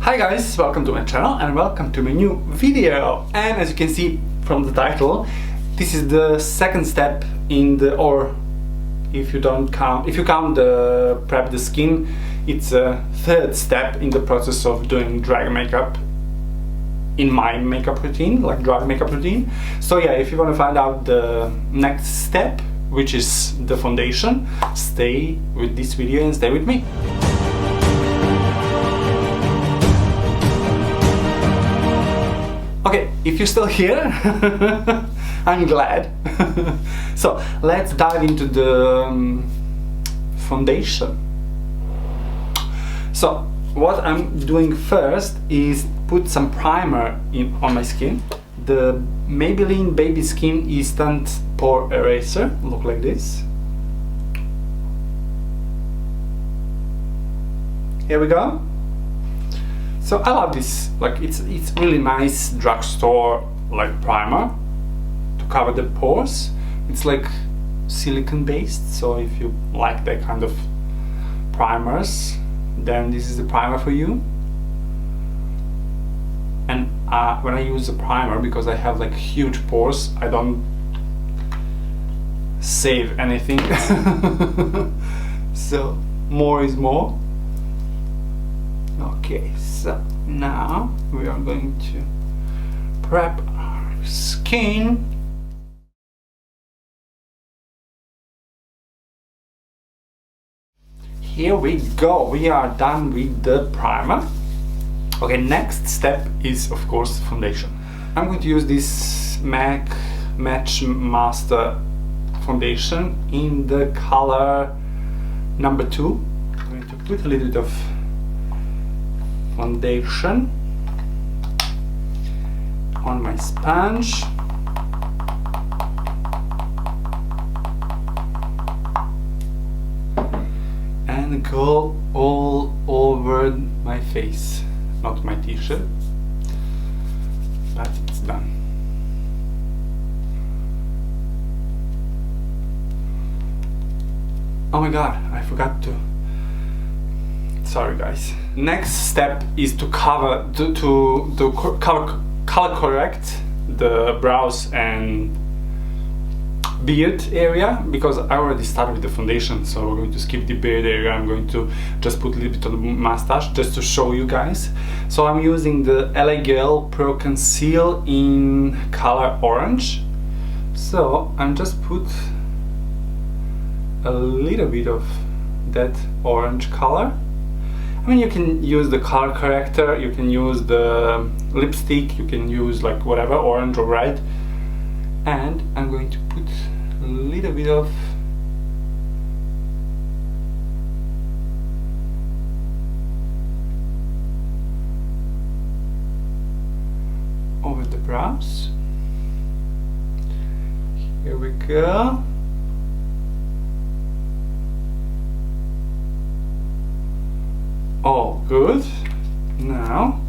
Hi guys, welcome to my channel and welcome to my new video. And as you can see from the title, this is the second step in the, or if you count the prep the skin, it's a third step in the process of doing drag makeup in my makeup routine, like drag makeup routine. So yeah, if you want to find out the next step, which is the foundation, stay with this video and stay with me. Okay, if you're still here, I'm glad. So let's dive into the foundation. So what I'm doing first is put some primer on my skin. The Maybelline Baby Skin Instant Pore Eraser, look like this. Here we go. So I love this, like it's really nice drugstore like primer to cover the pores. It's like silicone based, so if you like that kind of primers, then this is the primer for you. And when I use the primer, because I have like huge pores, I don't save anything. So more is more. Okay, so now we are going to prep our skin. Here we go, we are done with the primer. Okay, next step is of course foundation. I'm going to use this MAC Match Master foundation in the color number 2. I'm going to put a little bit of foundation on my sponge. And go all over my face, not my t-shirt, but it's done. Oh my god, I forgot to. Sorry guys. Next step is to color correct the brows and beard area, because I already started with the foundation, so we're going to skip the beard area. I'm going to just put a little bit on the mustache just to show you guys. So I'm using the LA Girl Pro Conceal in color orange. So I'm just put a little bit of that orange color. I mean, you can use the color corrector, you can use the lipstick, you can use like whatever, orange or red. And I'm going to put a little bit of over the brows. Here we go. All good. Now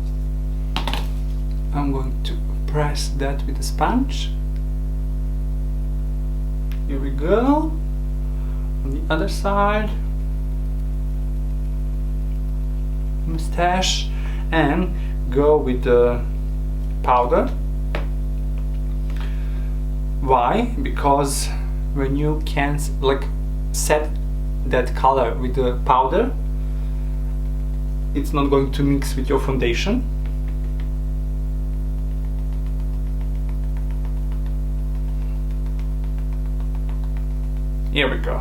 I'm going to press that with a sponge. Here we go. On the other side, mustache, and go with the powder. Why? Because when you can like set that color with the powder, it's not going to mix with your foundation. Here we go.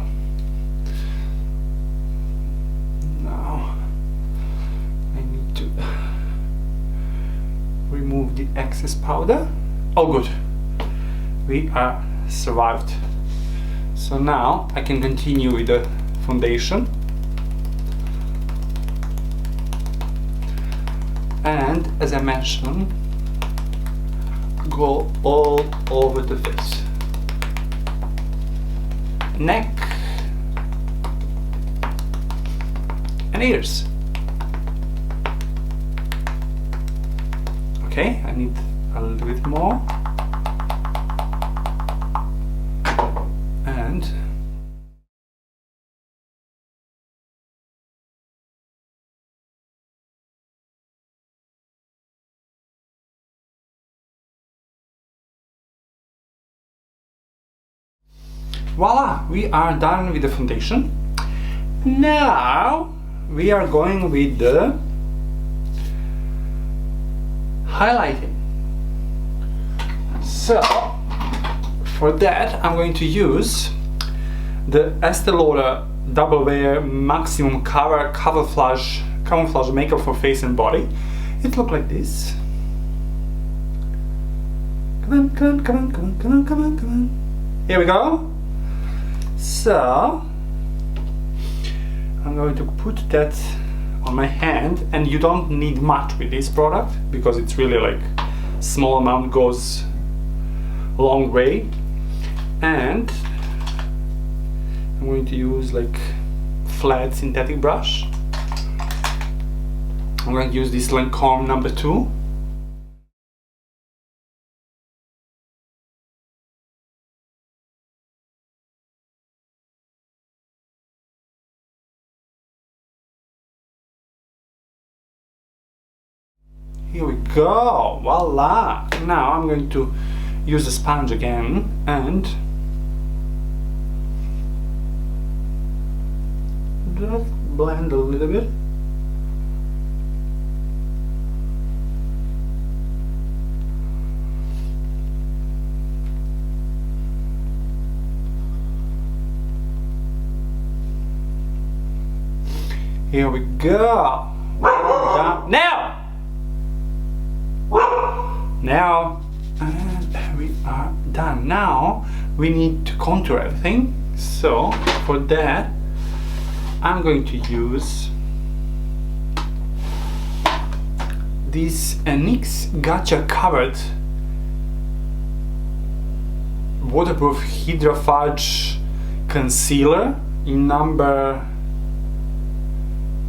Now I need to remove the excess powder. Oh good, we are survived. So now I can continue with the foundation. And as I mentioned, go all over the face. Neck and ears. Okay, I need a little bit more. voila, we are done with the foundation. Now we are going with the highlighting. So for that I'm going to use the Estee Lauder Double Wear Maximum Camouflage Makeup for Face and Body. It looks like this. Come on. Here we go. So I'm going to put that on my hand, and you don't need much with this product because it's really like small amount goes a long way. And I'm going to use like flat synthetic brush. I'm going to use this Lancome number 2. Here we go, voila! Now I'm going to use the sponge again and just blend a little bit. Here we go. Now we are done. Now we need to contour everything. So for that I'm going to use this NYX Gotcha covered waterproof Hydra-Fudge concealer in number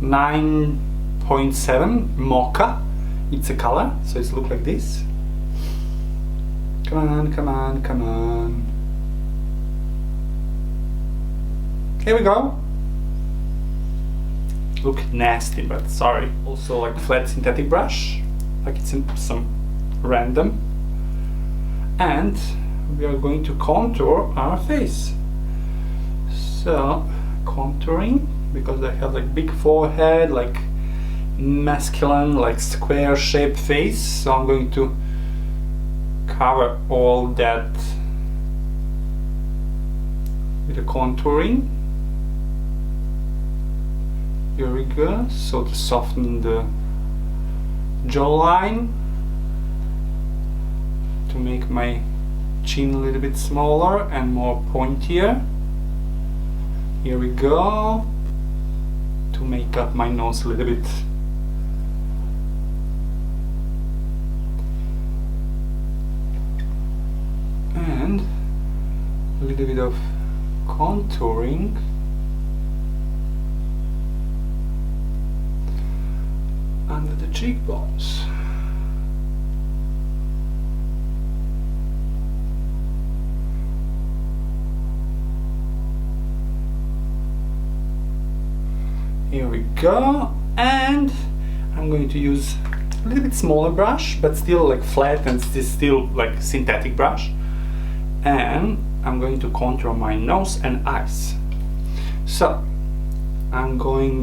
9.7 Mocha. It's a color, so it looks like this. Come on. Here we go. Look nasty, but sorry. Also like flat synthetic brush, like it's in some random. And we are going to contour our face. So contouring, because I have like big forehead, like masculine, like square shaped face, so I'm going to cover all that with the contouring. Here we go, so to soften the jawline, to make my chin a little bit smaller and more pointier. Here we go, to make up my nose a little bit. And a little bit of contouring under the cheekbones. Here we go, and I'm going to use a little bit smaller brush, but still like flat, and still like synthetic brush. And I'm going to contour my nose and eyes. So I'm going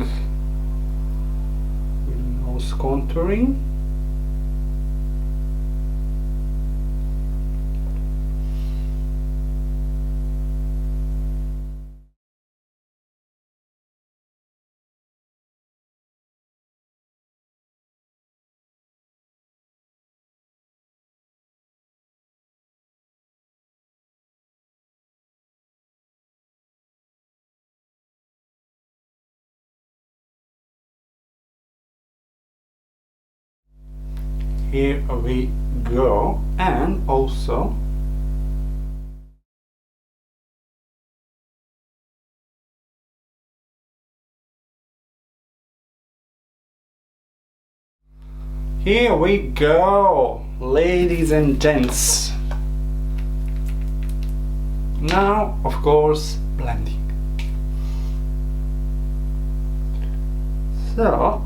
with nose contouring. Here we go, and also here we go, ladies and gents. Now, of course, blending. So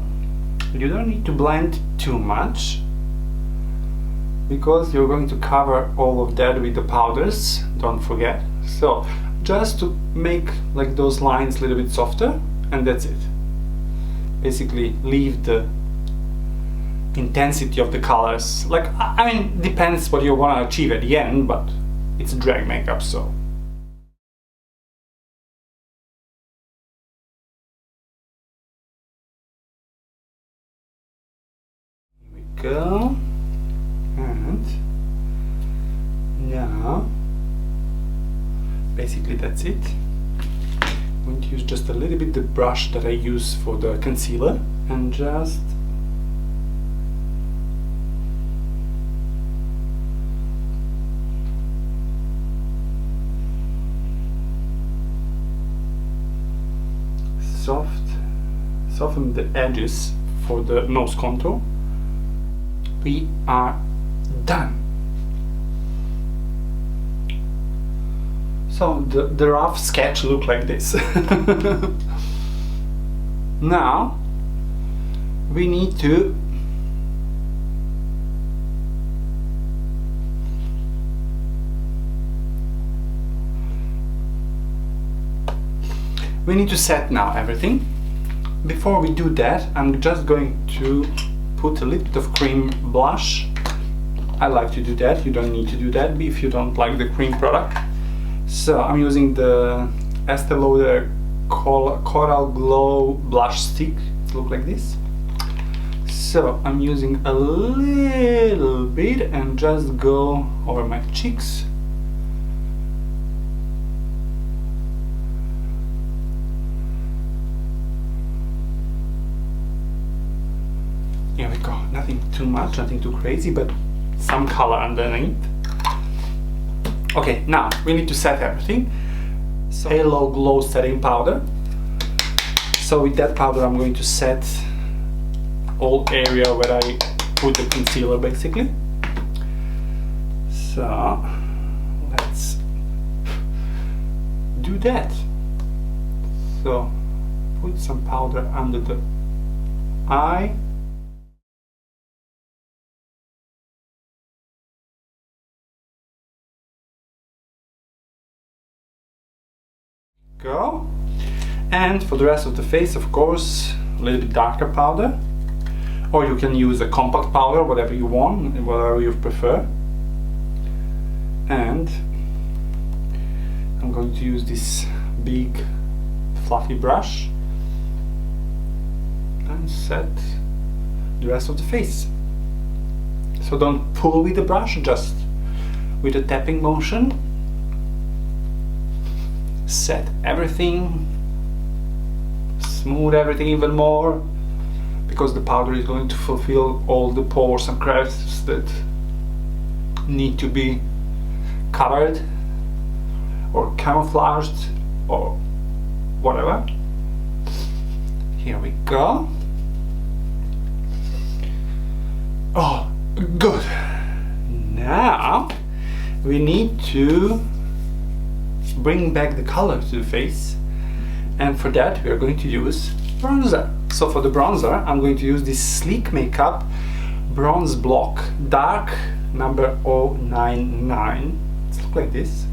you don't need to blend too much, because you're going to cover all of that with the powders, don't forget. So just to make like those lines a little bit softer, and that's it. Basically leave the intensity of the colors, like, I mean, depends what you want to achieve at the end, but it's drag makeup, so. Here we go. And now basically that's it. I'm going to use just a little bit the brush that I use for the concealer and just soften the edges for the nose contour. We are done. So the rough sketch looked like this. Now we need to set now everything. Before we do that, I'm just going to put a little bit of cream blush. I like to do that. You don't need to do that if you don't like the cream product. So I'm using the Estee Lauder Coral Glow blush stick. It looks like this. So I'm using a little bit and just go over my cheeks. Here we go. Nothing too much, nothing too crazy, but some color underneath. Okay, now we need to set everything. So Halo Glow setting powder. So with that powder I'm going to set all area where I put the concealer basically. So let's do that. So put some powder under the eye. Go. And for the rest of the face, of course, a little bit darker powder, or you can use a compact powder, whatever you want, whatever you prefer. And I'm going to use this big fluffy brush and set the rest of the face. So don't pull with the brush, just with a tapping motion. Set everything, smooth everything even more, because the powder is going to fulfill all the pores and crevices that need to be covered or camouflaged or whatever. Here we go. Oh, good. Now we need to bring back the color to the face, and for that we are going to use bronzer. So for the bronzer I'm going to use this Sleek Makeup Bronze Block Dark number 099. It looks like this,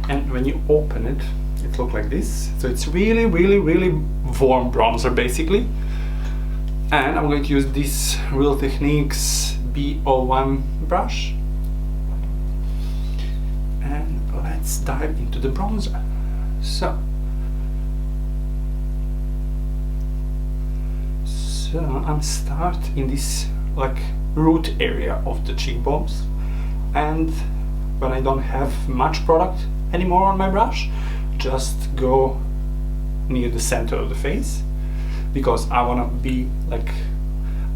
and when you open it, it looks like this. So it's really warm bronzer basically, and I'm going to use this Real Techniques B01 brush. And let's dive into the bronzer. So I'm start in this like root area of the cheekbones, and when I don't have much product anymore on my brush, just go near the center of the face, because I want to be like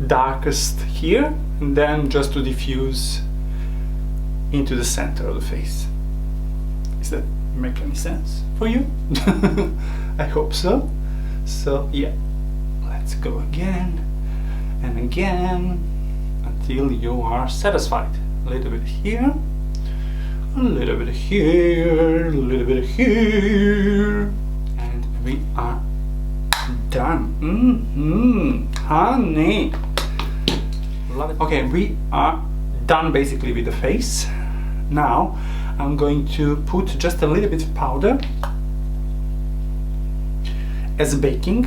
darkest here, and then just to diffuse into the center of the face. Does that make any sense for you? I hope so. So yeah, let's go again and again until you are satisfied. A little bit here, a little bit here, a little bit here, and we are done. Honey, love it. Okay, we are done basically with the face. Now I'm going to put just a little bit of powder as baking.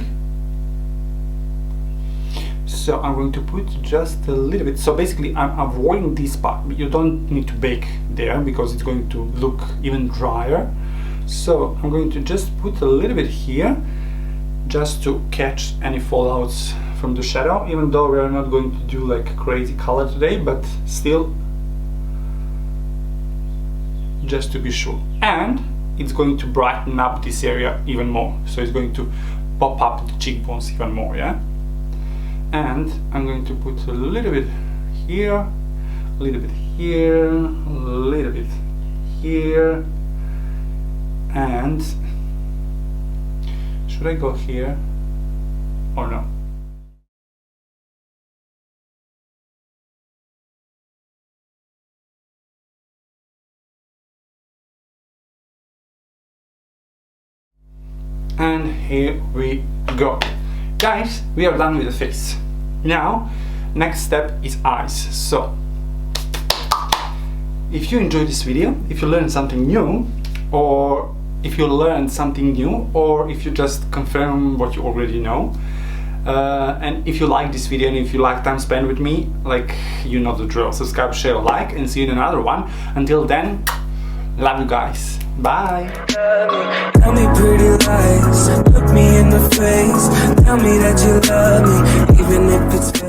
So I'm going to put just a little bit. So basically I'm avoiding this part. You don't need to bake there because it's going to look even drier. So I'm going to just put a little bit here just to catch any fallouts from the shadow, even though we are not going to do like a crazy color today, but still, just to be sure. And it's going to brighten up this area even more. So it's going to pop up the cheekbones even more, yeah? And I'm going to put a little bit here, a little bit here, a little bit here, and should I go here or no? And here we go. Guys, we are done with the face. Now, next step is eyes. So, if you enjoyed this video, if you learned something new, or if you learned something new, or if you just confirm what you already know, and if you like this video and if you like time spent with me, like, you know the drill. Subscribe, share, like, and see you in another one. Until then, love you guys. Bye. Tell me pretty lies, look me in the face, tell me that you love me, even if it's fake.